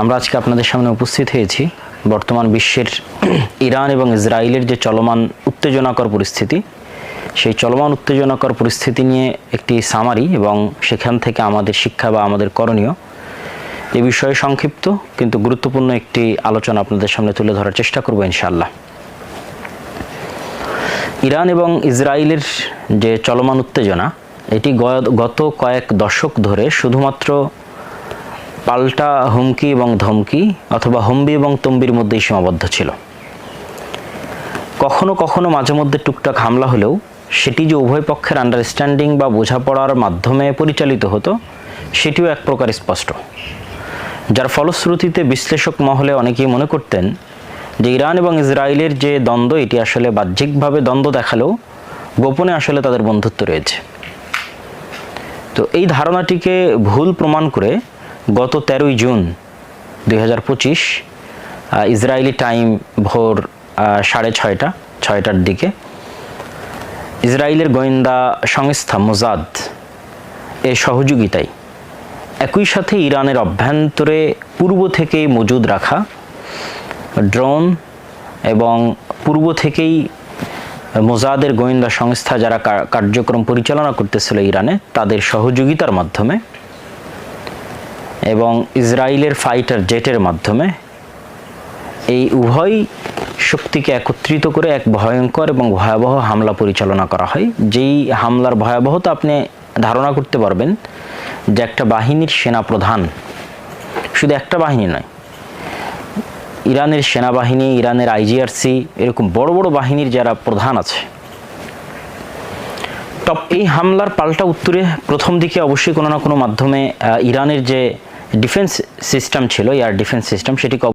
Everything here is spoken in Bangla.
আমরা আজকে আপনাদের সামনে উপস্থিত হয়েছি বর্তমান বিশ্বের ইরান এবং ইসরায়েলের যে চলমান উত্তেজনাকর পরিস্থিতি, সেই চলমান উত্তেজনাকর পরিস্থিতি নিয়ে একটি সামারি এবং সেখান থেকে আমাদের শিক্ষা বা আমাদের করণীয় এ বিষয়ে সংক্ষিপ্ত কিন্তু গুরুত্বপূর্ণ একটি আলোচনা আপনাদের সামনে তুলে ধরার চেষ্টা করব ইনশাআল্লাহ। ইরান এবং ইসরায়েলের যে চলমান উত্তেজনা, এটি গত কয়েক দশক ধরে শুধুমাত্র পাল্টা হুমকি এবং ধমকি অথবা হম্বি এবং তম্বির মধ্যেই সীমাবদ্ধ ছিল। কখনো কখনো মাঝে মধ্যে টুকটাক হামলা হলেও সেটি যে উভয় পক্ষের আন্ডারস্ট্যান্ডিং বা বোঝাপড়ার মাধ্যমে পরিচালিত হতো, সেটিও এক প্রকার স্পষ্ট, যার ফলশ্রুতিতে বিশ্লেষক মহলে অনেকেই মনে করতেন যে ইরান এবং ইসরায়েলের যে দ্বন্দ্ব, এটি আসলে বাহ্যিকভাবে দ্বন্দ্ব দেখালেও গোপনে আসলে তাদের বন্ধুত্ব রয়েছে। তো এই ধারণাটিকে ভুল প্রমাণ করে গত 13ই জুন 2025 ইসরায়েলি টাইম ভোর 6:30টার দিকে ইসরায়েলের গোয়েন্দা সংস্থা মোসাদ এর সহযোগিতায় একই সাথে ইরানের অভ্যন্তরে পূর্ব থেকেই মজুদ রাখা ড্রোন এবং পূর্ব থেকেই মোসাদের গোয়েন্দা সংস্থা যারা কার্যক্রম পরিচালনা করতেছিল ইরানে, তাদের সহযোগিতার মাধ্যমে এবং ইসরায়েলের ফাইটার জেটের মাধ্যমে এই উভয় শক্তিকে একত্রিত করে এক ভয়ঙ্কর এবং ভয়াবহ হামলা পরিচালনা করা হয়। যেই হামলার ভয়াবহতা আপনি ধারণা করতে পারবেন যে একটা বাহিনীর সেনাপ্রধান, শুধু একটা বাহিনী নয়, ইরানের সেনাবাহিনী, ইরানের আইজিআরসি, এরকম বড় বড় বাহিনীর যারা প্রধান আছে, এই হামলার পাল্টা উত্তরে প্রথম দিকে অবশ্যই কোনো না কোনো মাধ্যমে ইরানের যে ডিফেন্স সিস্টেম ছিল, এয়ার ডিফেন্স সিস্টেম, সেটিকে